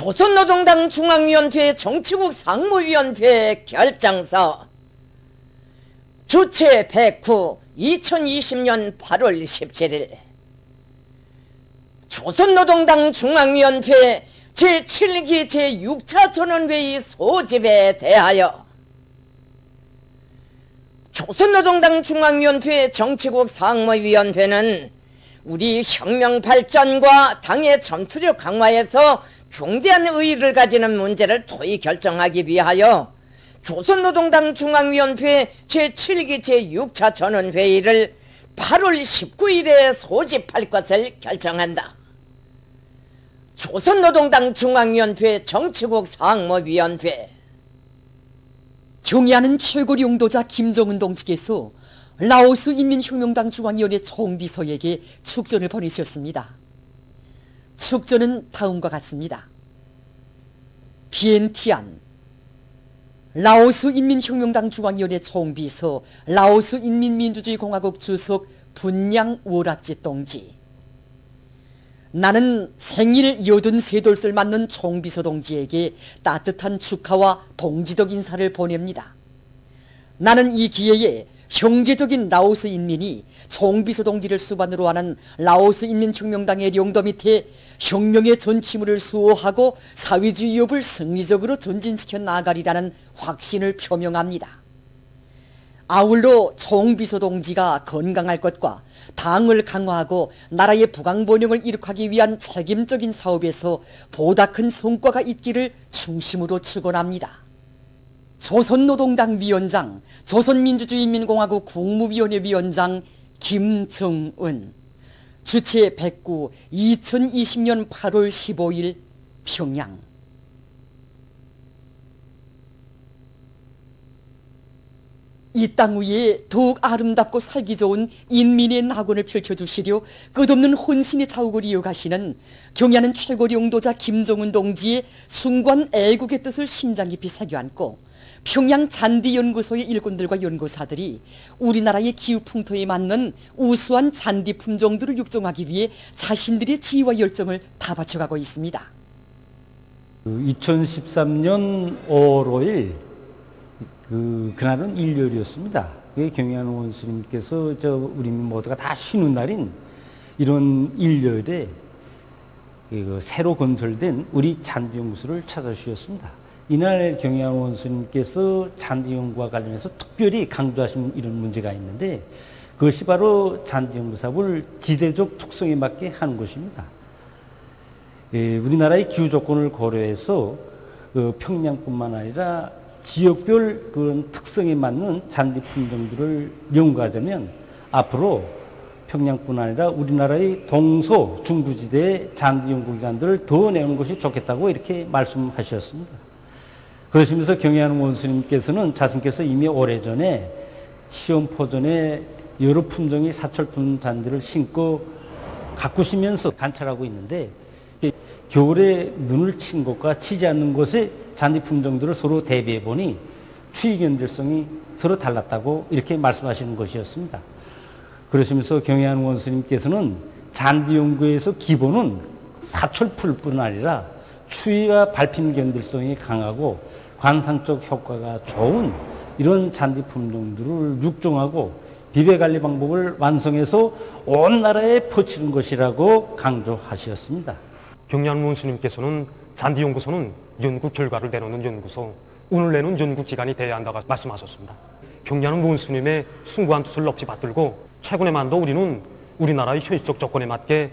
조선노동당 중앙위원회 정치국 상무위원회 결정서 주체 109 2020년 8월 17일 조선노동당 중앙위원회 제7기 제6차 전원회의 소집에 대하여 조선노동당 중앙위원회 정치국 상무위원회는 우리 혁명 발전과 당의 전투력 강화에서 중대한 의의를 가지는 문제를 토의 결정하기 위하여 조선노동당 중앙위원회 제7기 제6차 전원회의를 8월 19일에 소집할 것을 결정한다. 조선노동당 중앙위원회 정치국 상무위원회. 경의하는 최고리 용도자 김정은 동지께서 라오스 인민혁명당 중앙위원회 총비서에게 축전을 보내셨습니다. 축전은 다음과 같습니다. 비엔티안 라오스 인민혁명당 중앙위원회 총비서 라오스 인민민주주의공화국 주석 분양 오락지 동지. 나는 생일 83돌을 맞는 총비서 동지에게 따뜻한 축하와 동지적 인사를 보냅니다. 나는 이 기회에 형제적인 라오스 인민이 총비서 동지를 수반으로 하는 라오스 인민혁명당의 용도 밑에 혁명의 전치물을 수호하고 사회주의 위협을 승리적으로 전진시켜 나가리라는 확신을 표명합니다. 아울러 총비서 동지가 건강할 것과 당을 강화하고 나라의 부강번영을 이룩하기 위한 책임적인 사업에서 보다 큰 성과가 있기를 중심으로 축원합니다. 조선노동당 위원장, 조선민주주의인민공화국 국무위원회 위원장 김정은. 주체 109 2020년 8월 15일 평양. 이 땅 위에 더욱 아름답고 살기 좋은 인민의 낙원을 펼쳐주시려 끝없는 혼신의 자욱을 이어가시는 경의하는 최고리 용도자 김정은 동지의 숭고한 애국의 뜻을 심장 깊이 새겨안고 평양 잔디연구소의 일꾼들과 연구사들이 우리나라의 기후 풍토에 맞는 우수한 잔디 품종들을 육종하기 위해 자신들의 지혜와 열정을 다 바쳐가고 있습니다. 2013년 5월 5일 그날은 일요일이었습니다. 경의하는 원수님께서 우리 모두가 다 쉬는 날인 이런 일요일에 새로 건설된 우리 잔디연구소를 찾아주셨습니다. 이날 경의하는 원수님께서 잔디연구와 관련해서 특별히 강조하신 이런 문제가 있는데 그것이 바로 잔디연구 사업을 지대적 특성에 맞게 하는 것입니다. 우리나라의 기후 조건을 고려해서 평양뿐만 아니라 지역별 그런 특성에 맞는 잔디 품종들을 연구하자면 앞으로 평양뿐 아니라 우리나라의 동서 중부지대의 잔디 연구기관들을 더 내는 것이 좋겠다고 이렇게 말씀하셨습니다. 그러시면서 경의하는 원수님께서는 자신께서 이미 오래전에 시험포전에 여러 품종의 사철품 잔디를 신고 가꾸시면서 관찰하고 있는데 겨울에 눈을 친 곳과 치지 않는 곳의 잔디 품종들을 서로 대비해 보니 추위 견딜성이 서로 달랐다고 이렇게 말씀하시는 것이었습니다. 그러시면서 경의하는 원수님께서는 잔디 연구에서 기본은 사철풀뿐 아니라 추위와 발핀 견딜성이 강하고 관상적 효과가 좋은 이런 잔디 품종들을 육종하고 비배관리 방법을 완성해서 온 나라에 퍼치는 것이라고 강조하셨습니다. 경의하는 원수님께서는 잔디연구소는 연구 결과를 내놓는 연구소, 운을 내는 연구기관이 되어야 한다고 말씀하셨습니다. 경의하는 원수님의 숭고한 뜻을 높이 받들고 최근에만도 우리는 우리나라의 현실적 조건에 맞게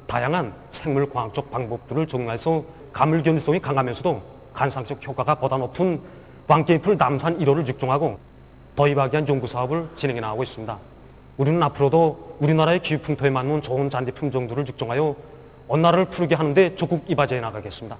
다양한 생물과학적 방법들을 적용해서 가물견성이 강하면서도 관상적 효과가 보다 높은 광개잎을 남산 1호를 육종하고 더입하기한 연구사업을 진행해 나가고 있습니다. 우리는 앞으로도 우리나라의 기후 풍토에 맞는 좋은 잔디 품종들을 육종하여 온 나라를 푸르게 하는데 적극 이바지해 나가겠습니다.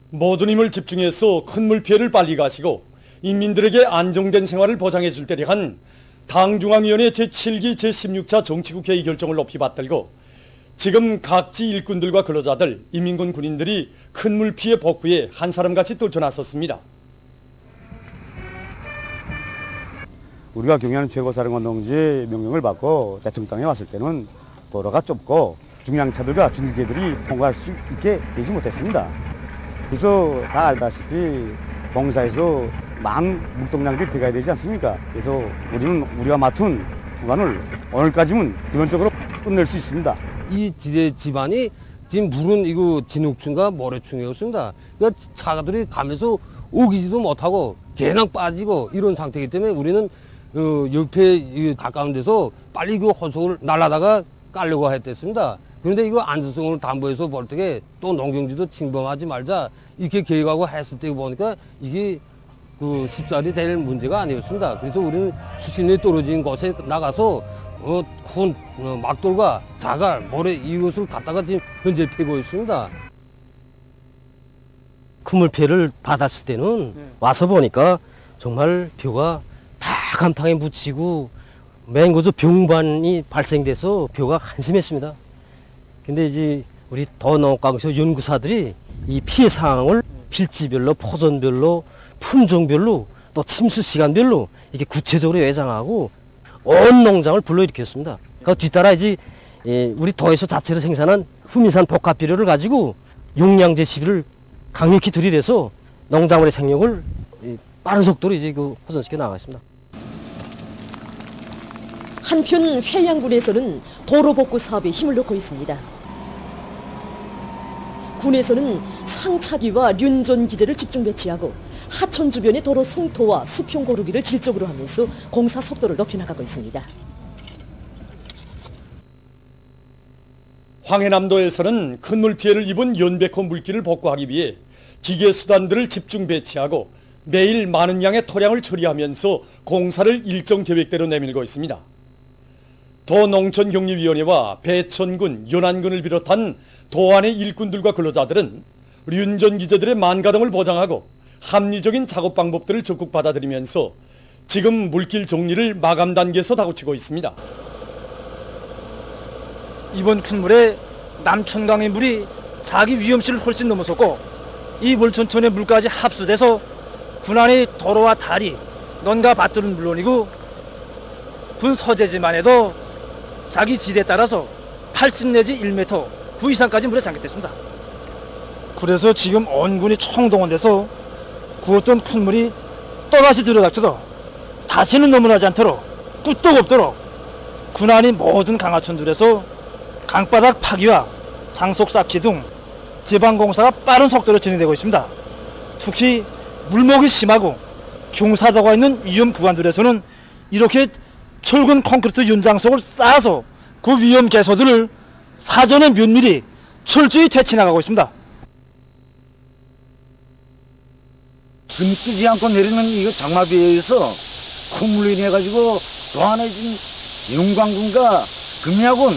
모든 힘을 집중해서 큰 물피해를 빨리 가시고 인민들에게 안정된 생활을 보장해 줄 때를 한 당중앙위원회 제7기 제16차 정치국회의 결정을 높이 받들고 지금 각지 일꾼들과 근로자들, 인민군 군인들이 큰 물피해 복구에 한 사람같이 떨쳐나섰습니다. 우리가 경의하는 최고사령관 동지의 명령을 받고 대청 땅에 왔을 때는 도로가 좁고 중량차들과 중기계들이 통과할 수 있게 되지 못했습니다. 그래서 다 알다시피 공사에서 많은 묵동량들이 들어가야 되지 않습니까? 그래서 우리는 우리가 맡은 구간을 오늘까지는 기본적으로 끝낼 수 있습니다. 이 지대 집안이 지금 물은 이거 진흙층과 모래층이었습니다. 그러니까 차들이 가면서 오기지도 못하고 개낭 빠지고 이런 상태이기 때문에 우리는 옆에 가까운 데서 빨리 그 혼속을 날라다가 깔려고 했댔습니다. 그런데 이거 안전성을 담보해서 볼 때에 또 농경지도 침범하지 말자 이렇게 계획하고 했을 때 보니까 이게 쉽사리 될 문제가 아니었습니다. 그래서 우리는 수신이 떨어진 곳에 나가서 큰 막돌과 자갈, 모래 이것을 갖다가 지금 현재 패고 있습니다. 그물 피해를 받았을 때는 와서 보니까 정말 벼가 다 감탕에 묻히고 맹고조 병반이 발생돼서 벼가 한심했습니다. 근데 이제 우리 더농업과학소 연구사들이 이 피해 상황을 필지별로, 포전별로, 품종별로, 또 침수 시간별로 이렇게 구체적으로 예상하고 온 농장을 불러일으켰습니다. 그 뒤따라 이제 우리 도에서 자체로 생산한 후미산 복합 비료를 가지고 용량제 시비를 강력히 들이대서 농작물의 생육을 빠른 속도로 이제 호전시켜 나가겠습니다. 한편 회양군에서는 도로 복구 사업에 힘을 넣고 있습니다. 군에서는 상차기와 륜전 기재를 집중 배치하고 하천 주변의 도로 송토와 수평 고르기를 질적으로 하면서 공사 속도를 높여나가고 있습니다. 황해남도에서는 큰 물 피해를 입은 연백호 물길을 복구하기 위해 기계 수단들을 집중 배치하고 매일 많은 양의 토량을 처리하면서 공사를 일정 계획대로 내밀고 있습니다. 도농촌경리위원회와 배천군, 연안군을 비롯한 도안의 일꾼들과 근로자들은 륜전 기재들의 만가동을 보장하고 합리적인 작업 방법들을 적극 받아들이면서 지금 물길 정리를 마감 단계에서 다그치고 있습니다. 이번 큰 물에 남천강의 물이 자기 위험치를 훨씬 넘어섰고 이 물천천의 물까지 합수돼서 군안의 도로와 다리, 논과 밭들은 물론이고 군 서재지만 해도 자기 지대에 따라서 80 내지 1m 그 이상까지 물에 잠겼습니다. 그래서 지금 온 군이 총동원돼서 그 어떤 큰 물이 또다시 들어닥쳐도 다시는 넘어나지 않도록 끄떡 없도록 군안이 모든 강하천들에서 강바닥 파기와 장속 쌓기 등 제방공사가 빠른 속도로 진행되고 있습니다. 특히 물목이 심하고 경사도가 있는 위험 구간들에서는 이렇게 철근 콘크리트 윤장석을 쌓아서 그 위험 개소들을 사전에 면밀히 철저히 퇴치나가고 있습니다. 끊기지 않고 내리는 이거 장마비에 의해서 콧물로 인해 가지고 도안에 지금 영광군과 금야군,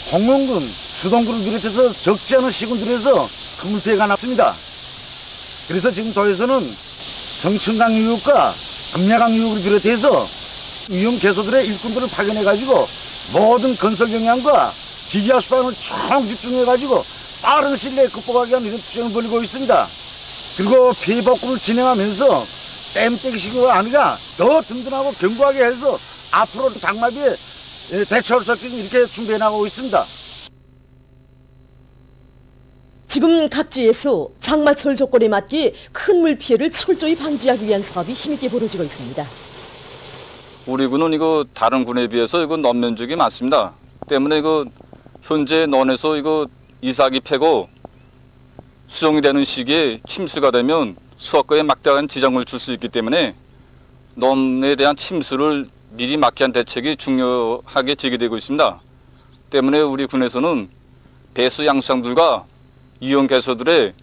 공문군, 수동군을 비롯해서 적지 않은 시군들에서 큰 물피해가 났습니다. 그래서 지금 도에서는 성천강 유역과 금야강 유역을 비롯해서 위험 개소들의 일꾼들을 파견해 가지고 모든 건설 경향과 기기화 수단을 총 집중해 가지고 빠른 시일 내에 극복하기 위한 이런 투쟁을 벌이고 있습니다. 그리고 피해 복구를 진행하면서 땜때기식으로 아니라 더 든든하고 견고하게 해서 앞으로 장마비에 대처할 수 있게 이렇게 준비해 나가고 있습니다. 지금 각지에서 장마철 조건에 맞게 큰 물 피해를 철저히 방지하기 위한 사업이 힘있게 벌어지고 있습니다. 우리 군은 이거 다른 군에 비해서 이거 논 면적이 많습니다. 때문에 이거 현재 논에서 이거 이삭이 패고 수정이 되는 시기에 침수가 되면 수확과에 막대한 지장을 줄 수 있기 때문에 논에 대한 침수를 미리 막기 위한 대책이 중요하게 제기되고 있습니다. 때문에 우리 군에서는 배수 양수장들과 이용 개소들의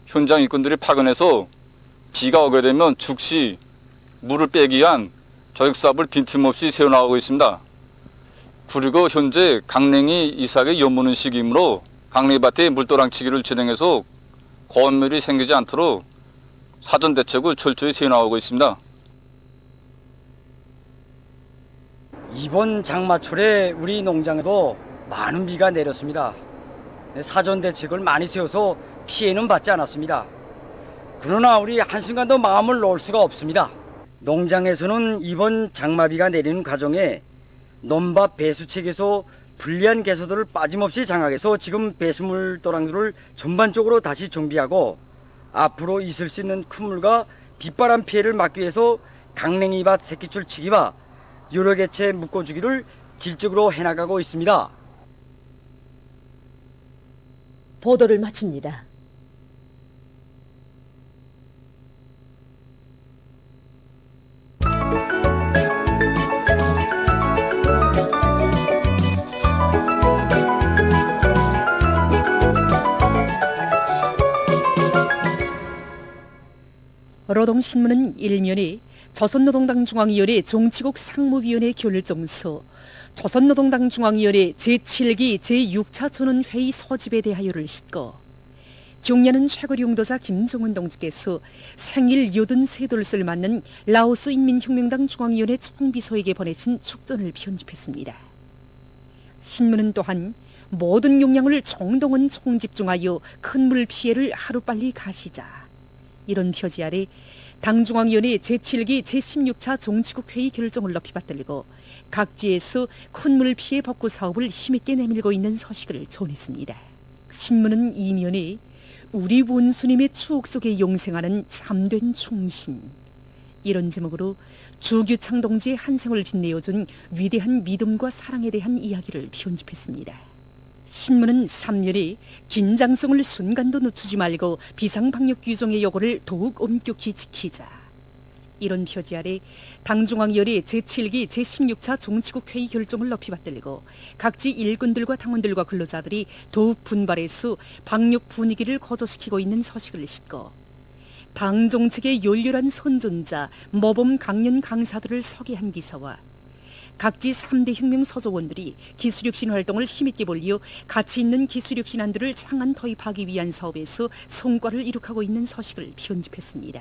현장 일꾼들이 파견해서 비가 오게 되면 즉시 물을 빼기 위한 저역사업을 빈틈없이 세워나가고 있습니다. 그리고 현재 강냉이 이삭의 연무는 시기이므로 강냉이밭에 물도랑치기를 진행해서 고온물이 생기지 않도록 사전 대책을 철저히 세워나가고 있습니다. 이번 장마철에 우리 농장에도 많은 비가 내렸습니다. 사전 대책을 많이 세워서 피해는 받지 않았습니다. 그러나 우리 한순간도 마음을 놓을 수가 없습니다. 농장에서는 이번 장마비가 내리는 과정에 논밭 배수책에서 불리한 개소들을 빠짐없이 장악해서 지금 배수물 또랑들을 전반적으로 다시 정비하고 앞으로 있을 수 있는 큰 물과 빗바람 피해를 막기 위해서 강냉이밭 새끼줄 치기와 여러 개체 묶어주기를 질적으로 해나가고 있습니다. 보도를 마칩니다. 노동신문은 일면에 조선노동당 중앙위원회 정치국 상무위원회 결정서, 조선노동당 중앙위원회 제7기 제6차 전원회의 소집에 대하여를 싣고 경례는 최고리 용도자 김정은 동지께서 생일 83돌을 맞는 라오스 인민혁명당 중앙위원회 총비서에게 보내신 축전을 편집했습니다. 신문은 또한 모든 역량을 총동원 총집중하여 큰 물 피해를 하루빨리 가시자, 이런 표지 아래 당중앙위원회 제7기 제16차 정치국회의 결정을 높이 받들고 각지에서 큰 물 피해 복구 사업을 힘있게 내밀고 있는 소식을 전했습니다. 신문은 이면에 우리 원수님의 추억 속에 영생하는 참된 충신, 이런 제목으로 주규창 동지의 한 생을 빛내어준 위대한 믿음과 사랑에 대한 이야기를 편집했습니다. 신문은 3년에 긴장성을 순간도 늦추지 말고 비상방역 규정의 요구를 더욱 엄격히 지키자, 이런 표지 아래 당중앙위원회 제7기 제16차 정치국회의 결정을 높이 받들고 각지 일꾼들과 당원들과 근로자들이 더욱 분발해서 방역 분위기를 고조시키고 있는 소식을 싣고 당 정책의 열렬한 선전자 모범 강연 강사들을 소개한 기사와 각지 3대 혁명 소조원들이 기술혁신 활동을 힘있게 벌려 가치 있는 기술혁신안들을 창안 도입하기 위한 사업에서 성과를 이룩하고 있는 소식을 편집했습니다.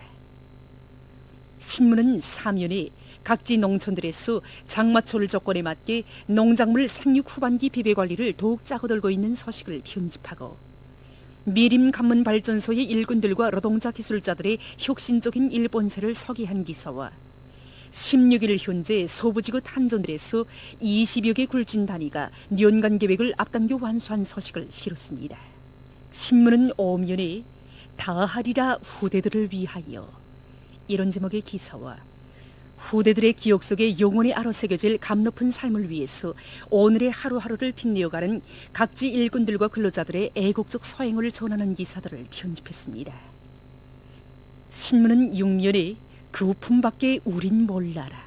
신문은 사면에 각지 농촌들에서 장마철 조건에 맞게 농작물 생육 후반기 비배 관리를 더욱 짜고들고 있는 소식을 편집하고 미림 간문 발전소의 일꾼들과 노동자 기술자들의 혁신적인 일본세를 소개한 기사와 16일 현재 소부지구 탄전들에서 20여 개 굴진 단위가 연간 계획을 앞당겨 완수한 소식을 실었습니다. 신문은 오면에 다하리라 후대들을 위하여, 이런 제목의 기사와 후대들의 기억 속에 영원히 아로새겨질 감높은 삶을 위해서 오늘의 하루하루를 빛내어가는 각지 일꾼들과 근로자들의 애국적 소행을 전하는 기사들을 편집했습니다. 신문은 6면에 그 품밖에 우린 몰라라,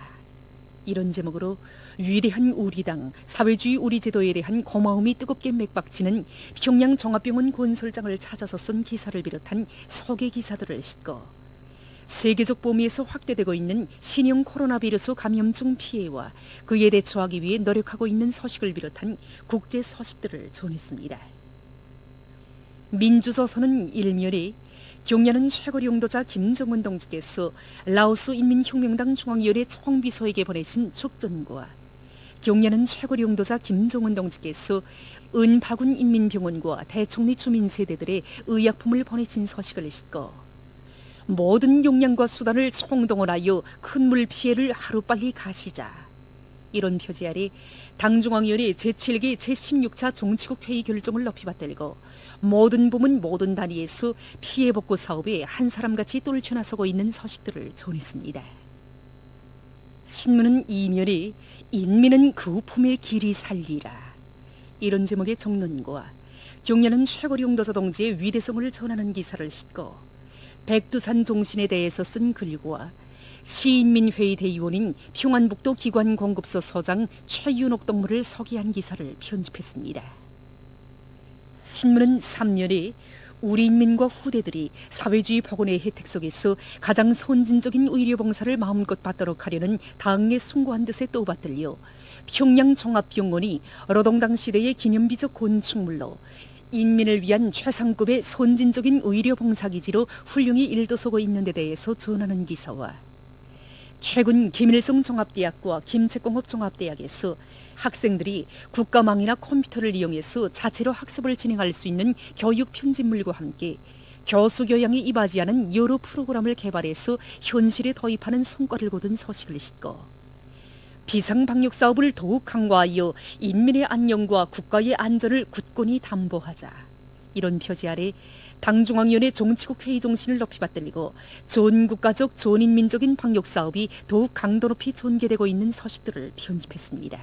이런 제목으로 위대한 우리당, 사회주의 우리 제도에 대한 고마움이 뜨겁게 맥박치는 평양 종합병원 건설장을 찾아서 쓴 기사를 비롯한 소개 기사들을 싣고 세계적 범위에서 확대되고 있는 신형 코로나 비루스 감염증 피해와 그에 대처하기 위해 노력하고 있는 소식을 비롯한 국제 소식들을 전했습니다. 민주조선은 일면에 경례는 최고리 용도자 김정은 동지께서 라오스 인민혁명당 중앙위원회 총비서에게 보내신 축전과 경례는 최고리 용도자 김정은 동지께서 은파군 인민병원과 대총리 주민세대들의 의약품을 보내신 소식을 싣고 모든 역량과 수단을 총동원하여 큰 물 피해를 하루빨리 가시자, 이런 표지 아래 당중앙위원회 제7기 제16차 정치국회의 결정을 높이 받들고 모든 부문 모든 단위에서 피해 복구 사업에 한 사람같이 똘쳐나서고 있는 소식들을 전했습니다. 신문은 이면에 인민은 그 품의 길이 살리라, 이런 제목의 정론과 경례는 최고리 용도자 동지의 위대성을 전하는 기사를 싣고 백두산 종신에 대해서 쓴 글과 시인민회의 대의원인 평안북도 기관공급소 소장 최윤옥 동무를 소개한 기사를 편집했습니다. 신문은 3년에 우리 인민과 후대들이 사회주의 복원의 혜택 속에서 가장 선진적인 의료봉사를 마음껏 받도록 하려는 당의 숭고한 뜻에 떠받들려 평양종합병원이 노동당 시대의 기념비적 건축물로 인민을 위한 최상급의 선진적인 의료봉사기지로 훌륭히 일도서고 있는 데 대해서 전하는 기사와 최근 김일성 종합대학과 김책공업 종합대학에서 학생들이 국가망이나 컴퓨터를 이용해서 자체로 학습을 진행할 수 있는 교육 편집물과 함께 교수 교양에 이바지하는 여러 프로그램을 개발해서 현실에 도입하는 성과를 거둔 소식을 싣고 비상방역 사업을 더욱 강화하여 인민의 안녕과 국가의 안전을 굳건히 담보하자. 이런 표지 아래 당중앙위원회 정치국 회의 정신을 높이 받들리고 전국가적 전인민적인 방역 사업이 더욱 강도 높이 전개되고 있는 소식들을 편집했습니다.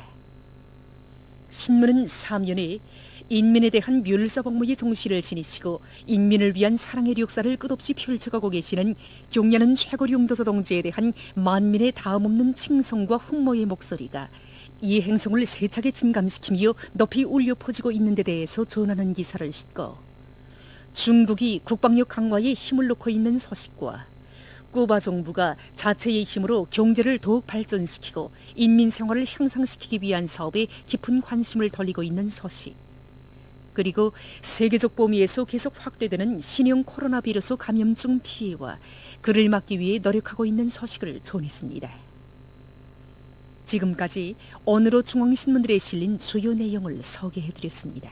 신문은 3년에 인민에 대한 멸사복무의 정신을 지니시고 인민을 위한 사랑의 역사를 끝없이 펼쳐가고 계시는 경야는 최고리 용도사 동지에 대한 만민의 다음없는 칭송과 흠모의 목소리가 이 행성을 세차게 진감시키며 높이 울려 퍼지고 있는 데 대해서 전하는 기사를 싣고 중국이 국방력 강화에 힘을 놓고 있는 소식과 쿠바 정부가 자체의 힘으로 경제를 더욱 발전시키고 인민 생활을 향상시키기 위한 사업에 깊은 관심을 돌리고 있는 소식, 그리고 세계적 범위에서 계속 확대되는 신형 코로나 비루스 감염증 피해와 그를 막기 위해 노력하고 있는 소식을 전했습니다. 지금까지 오늘의 중앙신문들에 실린 주요 내용을 소개해드렸습니다.